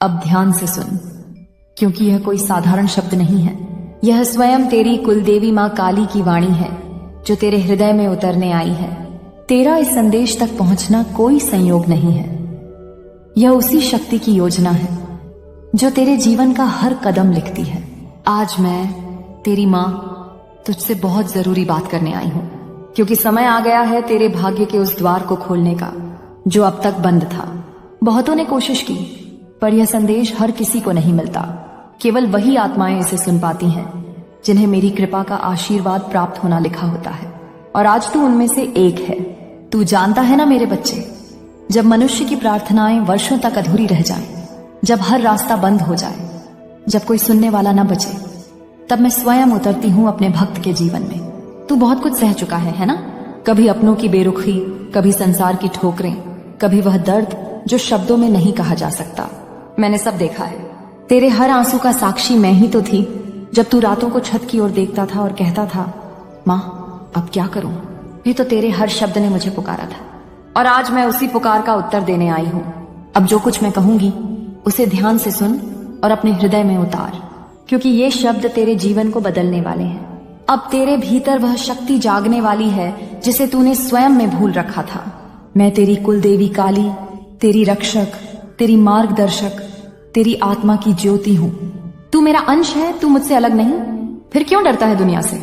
अब ध्यान से सुन, क्योंकि यह कोई साधारण शब्द नहीं है। यह स्वयं तेरी कुलदेवी मां काली की वाणी है, जो तेरे हृदय में उतरने आई है। तेरा इस संदेश तक पहुंचना कोई संयोग नहीं है। यह उसी शक्ति की योजना है जो तेरे जीवन का हर कदम लिखती है। आज मैं तेरी मां तुझसे बहुत जरूरी बात करने आई हूं, क्योंकि समय आ गया है तेरे भाग्य के उस द्वार को खोलने का जो अब तक बंद था। बहुतों ने कोशिश की, पर यह संदेश हर किसी को नहीं मिलता। केवल वही आत्माएं इसे सुन पाती हैं जिन्हें मेरी कृपा का आशीर्वाद प्राप्त होना लिखा होता है। और आज तू उनमें से एक है। तू जानता है ना मेरे बच्चे, जब मनुष्य की प्रार्थनाएं वर्षों तक अधूरी रह जाएं, जब हर रास्ता बंद हो जाए, जब कोई सुनने वाला न बचे, तब मैं स्वयं उतरती हूं अपने भक्त के जीवन में। तू बहुत कुछ सह चुका है ना? कभी अपनों की बेरुखी, कभी संसार की ठोकरें, कभी वह दर्द जो शब्दों में नहीं कहा जा सकता। मैंने सब देखा है। तेरे हर आंसू का साक्षी मैं ही तो थी, जब तू रातों को छत की ओर देखता था और कहता था, मां अब क्या करूं? ये तो तेरे हर शब्द ने मुझे पुकारा था, और आज मैं उसी पुकार का उत्तर देने आई हूं। अब जो कुछ मैं कहूंगी उसे ध्यान से सुन और अपने हृदय में उतार, क्योंकि ये शब्द तेरे जीवन को बदलने वाले हैं। अब तेरे भीतर वह शक्ति जागने वाली है जिसे तूने स्वयं में भूल रखा था। मैं तेरी कुलदेवी काली, तेरी रक्षक, तेरी मार्गदर्शक, तेरी आत्मा की ज्योति हूं। तू मेरा अंश है, तू मुझसे अलग नहीं। फिर क्यों डरता है दुनिया से?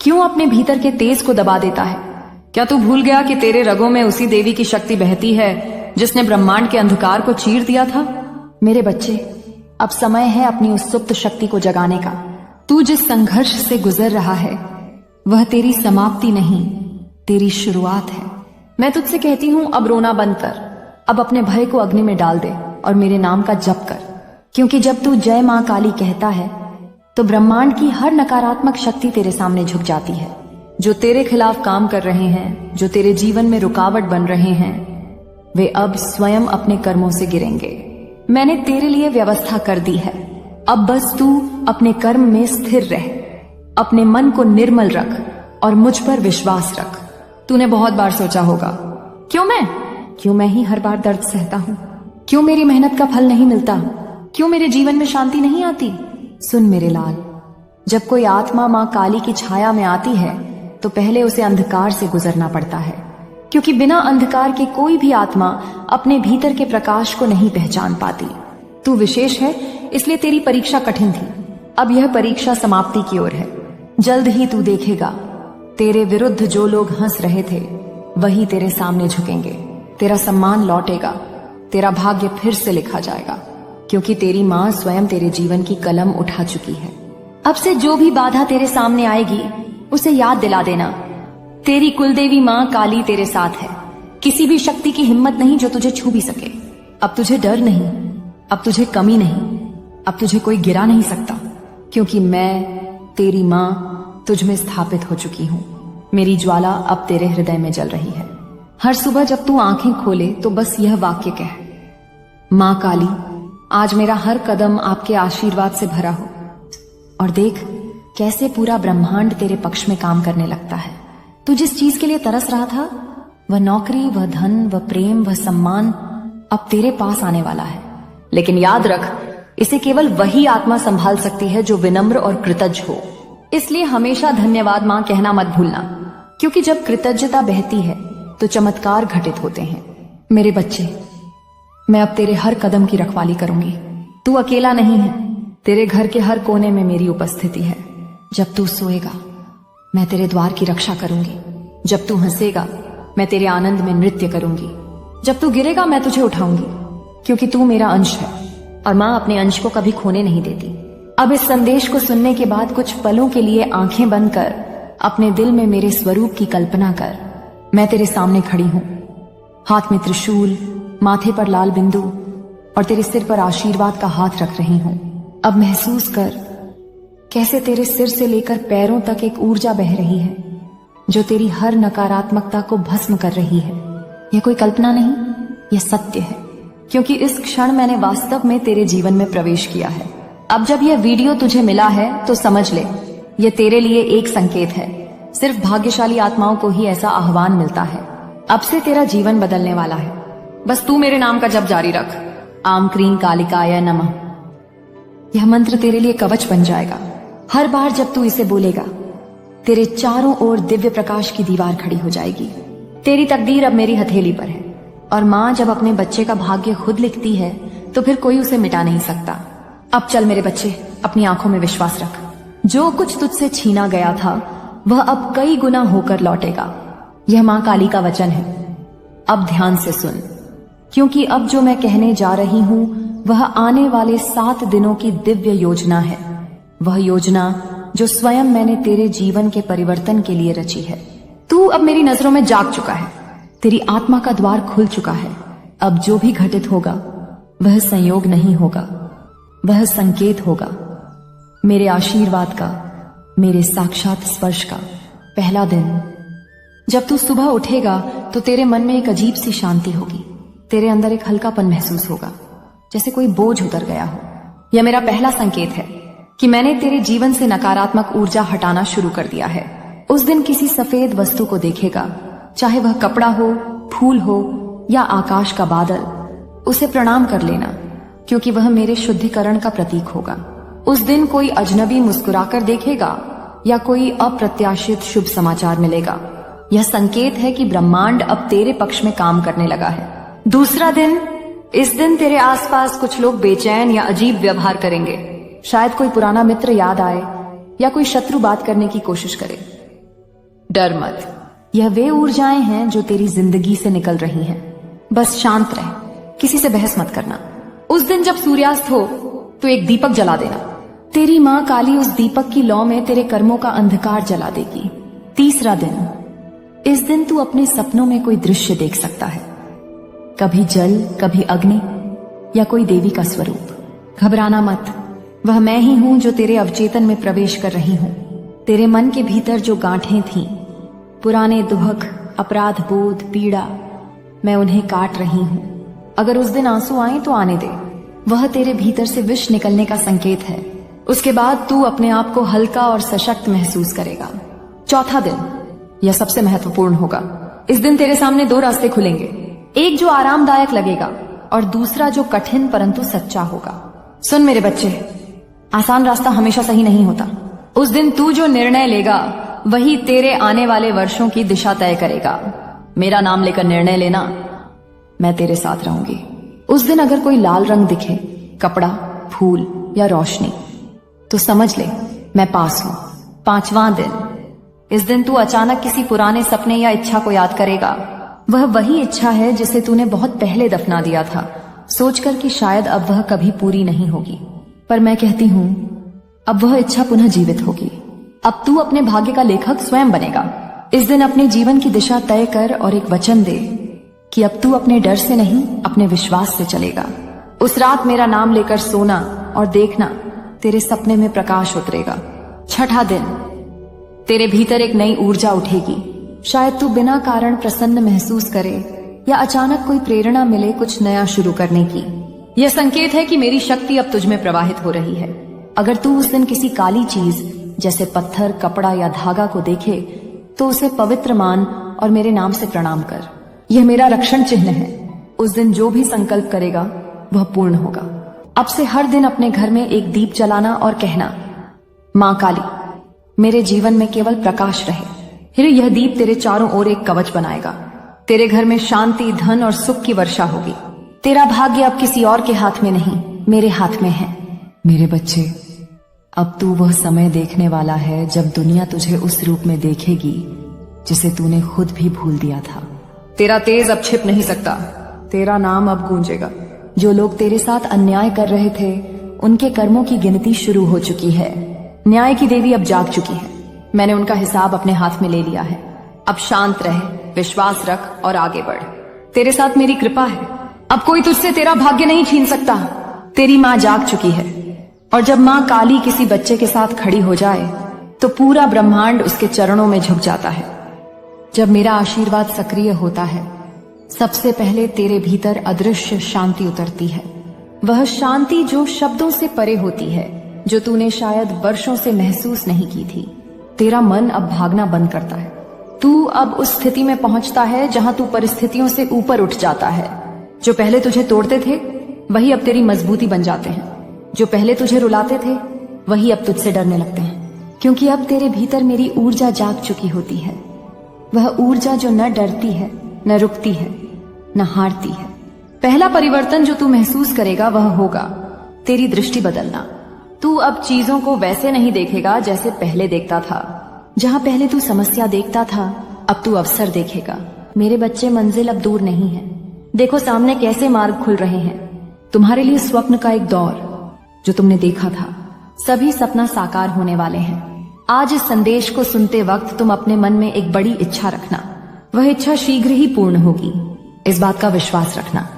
क्यों अपने भीतर के तेज को दबा देता है? क्या तू भूल गया कि तेरे रगों में उसी देवी की शक्ति बहती है जिसने ब्रह्मांड के अंधकार को चीर दिया था? मेरे बच्चे, अब समय है अपनी उस सुप्त शक्ति को जगाने का। तू जिस संघर्ष से गुजर रहा है वह तेरी समाप्ति नहीं, तेरी शुरुआत है। मैं तुझसे कहती हूं, अब रोना बंद कर। अब अपने भय को अग्नि में डाल दे और मेरे नाम का जप कर, क्योंकि जब तू जय मां काली कहता है तो ब्रह्मांड की हर नकारात्मक शक्ति तेरे सामने झुक जाती है। जो तेरे खिलाफ काम कर रहे हैं, जो तेरे जीवन में रुकावट बन रहे हैं, वे अब स्वयं अपने कर्मों से गिरेंगे। मैंने तेरे लिए व्यवस्था कर दी है। अब बस तू अपने कर्म में स्थिर रह, अपने मन को निर्मल रख और मुझ पर विश्वास रख। तूने बहुत बार सोचा होगा, क्यों मैं ही हर बार दर्द सहता हूं? क्यों मेरी मेहनत का फल नहीं मिलता? क्यों मेरे जीवन में शांति नहीं आती? सुन मेरे लाल, जब कोई आत्मा मां काली की छाया में आती है तो पहले उसे अंधकार से गुजरना पड़ता है, क्योंकि बिना अंधकार के कोई भी आत्मा अपने भीतर के प्रकाश को नहीं पहचान पाती। तू विशेष है, इसलिए तेरी परीक्षा कठिन थी। अब यह परीक्षा समाप्ति की ओर है। जल्द ही तू देखेगा, तेरे विरुद्ध जो लोग हंस रहे थे वही तेरे सामने झुकेंगे। तेरा सम्मान लौटेगा, तेरा भाग्य फिर से लिखा जाएगा, क्योंकि तेरी मां स्वयं तेरे जीवन की कलम उठा चुकी है। अब से जो भी बाधा तेरे सामने आएगी उसे याद दिला देना, तेरी कुलदेवी मां काली तेरे साथ है। किसी भी शक्ति की हिम्मत नहीं जो तुझे छू भी सके। अब तुझे डर नहीं, अब तुझे कमी नहीं, अब तुझे कोई गिरा नहीं सकता, क्योंकि मैं तेरी मां तुझ में स्थापित हो चुकी हूं। मेरी ज्वाला अब तेरे हृदय में जल रही है। हर सुबह जब तू आंखें खोले तो बस यह वाक्य कह, मां काली, आज मेरा हर कदम आपके आशीर्वाद से भरा हो। और देख कैसे पूरा ब्रह्मांड तेरे पक्ष में काम करने लगता है। तू जिस चीज के लिए तरस रहा था, वह नौकरी, वह धन, वह प्रेम, वह सम्मान अब तेरे पास आने वाला है। लेकिन याद रख, इसे केवल वही आत्मा संभाल सकती है जो विनम्र और कृतज्ञ हो। इसलिए हमेशा धन्यवाद मां कहना मत भूलना, क्योंकि जब कृतज्ञता बहती है तो चमत्कार घटित होते हैं। मेरे बच्चे, मैं अब तेरे हर कदम की रखवाली करूंगी। तू अकेला नहीं है, तेरे घर के हर कोने में मेरी उपस्थिति है। जब तू सोएगा मैं तेरे द्वार की रक्षा करूंगी। जब तू हंसेगा मैं तेरे आनंद में नृत्य करूंगी। जब तू गिरेगा मैं तुझे उठाऊंगी, क्योंकि तू मेरा अंश है और मां अपने अंश को कभी खोने नहीं देती। अब इस संदेश को सुनने के बाद कुछ पलों के लिए आंखें बंद कर अपने दिल में मेरे स्वरूप की कल्पना कर। मैं तेरे सामने खड़ी हूं, हाथ में त्रिशूल, माथे पर लाल बिंदु और तेरे सिर पर आशीर्वाद का हाथ रख रही हूं। अब महसूस कर कैसे तेरे सिर से लेकर पैरों तक एक ऊर्जा बह रही है जो तेरी हर नकारात्मकता को भस्म कर रही है। यह कोई कल्पना नहीं, यह सत्य है, क्योंकि इस क्षण मैंने वास्तव में तेरे जीवन में प्रवेश किया है। अब जब यह वीडियो तुझे मिला है तो समझ ले, यह तेरे लिए एक संकेत है। सिर्फ भाग्यशाली आत्माओं को ही ऐसा आह्वान मिलता है। अब से तेरा जीवन बदलने वाला है। बस तू मेरे नाम का जप जारी रख। आम क्रीं कालिकाय नमः। यह मंत्र तेरे लिए कवच बन जाएगा। हर बार जब तू इसे बोलेगा, तेरे चारों ओर दिव्य प्रकाश की दीवार खड़ी हो जाएगी। तेरी तकदीर अब मेरी हथेली पर है, और माँ जब अपने बच्चे का भाग्य खुद लिखती है तो फिर कोई उसे मिटा नहीं सकता। अब चल मेरे बच्चे, अपनी आंखों में विश्वास रख। जो कुछ तुझसे छीना गया था वह अब कई गुना होकर लौटेगा। यह माँ काली का वचन है। अब ध्यान से सुन, क्योंकि अब जो मैं कहने जा रही हूं वह आने वाले 7 दिनों की दिव्य योजना है। वह योजना जो स्वयं मैंने तेरे जीवन के परिवर्तन के लिए रची है। तू अब मेरी नजरों में जाग चुका है। तेरी आत्मा का द्वार खुल चुका है। अब जो भी घटित होगा वह संयोग नहीं होगा, वह संकेत होगा मेरे आशीर्वाद का, मेरे साक्षात स्पर्श का। पहला दिन, जब तू सुबह उठेगा तो तेरे मन में एक अजीब सी शांति होगी। तेरे अंदर एक हल्कापन महसूस होगा, जैसे कोई बोझ उतर गया हो। यह मेरा पहला संकेत है कि मैंने तेरे जीवन से नकारात्मक ऊर्जा हटाना शुरू कर दिया है। उस दिन किसी सफेद वस्तु को देखेगा, चाहे वह कपड़ा हो, फूल हो या आकाश का बादल, उसे प्रणाम कर लेना, क्योंकि वह मेरे शुद्धिकरण का प्रतीक होगा। उस दिन कोई अजनबी मुस्कुराकर देखेगा या कोई अप्रत्याशित शुभ समाचार मिलेगा। यह संकेत है कि ब्रह्मांड अब तेरे पक्ष में काम करने लगा है। दूसरा दिन, इस दिन तेरे आसपास कुछ लोग बेचैन या अजीब व्यवहार करेंगे। शायद कोई पुराना मित्र याद आए या कोई शत्रु बात करने की कोशिश करे। डर मत, यह वे ऊर्जाएं हैं जो तेरी जिंदगी से निकल रही हैं। बस शांत रह, किसी से बहस मत करना। उस दिन जब सूर्यास्त हो तो एक दीपक जला देना। तेरी माँ काली उस दीपक की लौ में तेरे कर्मों का अंधकार जला देगी। तीसरा दिन, इस दिन तू अपने सपनों में कोई दृश्य देख सकता है, कभी जल, कभी अग्नि या कोई देवी का स्वरूप। घबराना मत, वह मैं ही हूं जो तेरे अवचेतन में प्रवेश कर रही हूं। तेरे मन के भीतर जो गांठें थीं, पुराने दुहक, अपराध बोध, पीड़ा, मैं उन्हें काट रही हूं। अगर उस दिन आंसू आए तो आने दे, वह तेरे भीतर से विष निकलने का संकेत है। उसके बाद तू अपने आप को हल्का और सशक्त महसूस करेगा। चौथा दिन, यह सबसे महत्वपूर्ण होगा। इस दिन तेरे सामने 2 रास्ते खुलेंगे, एक जो आरामदायक लगेगा और दूसरा जो कठिन परंतु सच्चा होगा। सुन मेरे बच्चे, आसान रास्ता हमेशा सही नहीं होता। उस दिन तू जो निर्णय लेगा वही तेरे आने वाले वर्षों की दिशा तय करेगा। मेरा नाम लेकर निर्णय लेना, मैं तेरे साथ रहूंगी। उस दिन अगर कोई लाल रंग दिखे, कपड़ा, फूल या रोशनी, तो समझ ले मैं पास हूं। 5वां दिन, इस दिन तू अचानक किसी पुराने सपने या इच्छा को याद करेगा। वह वही इच्छा है जिसे तूने बहुत पहले दफना दिया था, सोचकर कि शायद अब वह कभी पूरी नहीं होगी। पर मैं कहती हूं, अब वह इच्छा पुनः जीवित होगी। अब तू अपने भाग्य का लेखक स्वयं बनेगा। इस दिन अपने जीवन की दिशा तय कर और एक वचन दे कि अब तू अपने डर से नहीं, अपने विश्वास से चलेगा। उस रात मेरा नाम लेकर सोना और देखना, तेरे सपने में प्रकाश उतरेगा। 6ठा दिन, तेरे भीतर एक नई ऊर्जा उठेगी। शायद तू बिना कारण प्रसन्न महसूस करे या अचानक कोई प्रेरणा मिले कुछ नया शुरू करने की। यह संकेत है कि मेरी शक्ति अब तुझ में प्रवाहित हो रही है। अगर तू उस दिन किसी काली चीज जैसे पत्थर, कपड़ा या धागा को देखे तो उसे पवित्र मान और मेरे नाम से प्रणाम कर। यह मेरा रक्षण चिन्ह है। उस दिन जो भी संकल्प करेगा वह पूर्ण होगा। अब से हर दिन अपने घर में एक दीप जलाना और कहना, माँ काली, मेरे जीवन में केवल प्रकाश रहे। फिर यह दीप तेरे चारों ओर एक कवच बनाएगा। तेरे घर में शांति, धन और सुख की वर्षा होगी। तेरा भाग्य अब किसी और के हाथ में नहीं, मेरे हाथ में है। मेरे बच्चे, अब तू वह समय देखने वाला है जब दुनिया तुझे उस रूप में देखेगी जिसे तूने खुद भी भूल दिया था। तेरा तेज अब छिप नहीं सकता। तेरा नाम अब गूंजेगा। जो लोग तेरे साथ अन्याय कर रहे थे उनके कर्मों की गिनती शुरू हो चुकी है। न्याय की देवी अब जाग चुकी है। मैंने उनका हिसाब अपने हाथ में ले लिया है। अब शांत रह, विश्वास रख और आगे बढ़। तेरे साथ मेरी कृपा है। अब कोई तुझसे तेरा भाग्य नहीं छीन सकता। तेरी माँ जाग चुकी है, और जब माँ काली किसी बच्चे के साथ खड़ी हो जाए तो पूरा ब्रह्मांड उसके चरणों में झुक जाता है। जब मेरा आशीर्वाद सक्रिय होता है, सबसे पहले तेरे भीतर अदृश्य शांति उतरती है। वह शांति जो शब्दों से परे होती है, जो तूने शायद वर्षों से महसूस नहीं की थी। तेरा मन अब भागना बंद करता है। तू अब उस स्थिति में पहुंचता है जहां तू परिस्थितियों से ऊपर उठ जाता है। जो पहले तुझे तोड़ते थे वही अब तेरी मजबूती बन जाते हैं। जो पहले तुझे रुलाते थे वही अब तुझसे डरने लगते हैं, क्योंकि अब तेरे भीतर मेरी ऊर्जा जाग चुकी होती है। वह ऊर्जा जो न डरती है, न रुकती है, न हारती है। पहला परिवर्तन जो तू महसूस करेगा वह होगा तेरी दृष्टि बदलना। तू अब चीजों को वैसे नहीं देखेगा जैसे पहले देखता था। जहां पहले तू समस्या देखता था, अब तू अवसर देखेगा। मेरे बच्चे, मंजिल अब दूर नहीं है। देखो सामने कैसे मार्ग खुल रहे हैं। तुम्हारे लिए स्वप्न का एक दौर जो तुमने देखा था, सभी सपना साकार होने वाले हैं। आज इस संदेश को सुनते वक्त तुम अपने मन में एक बड़ी इच्छा रखना। वह इच्छा शीघ्र ही पूर्ण होगी, इस बात का विश्वास रखना।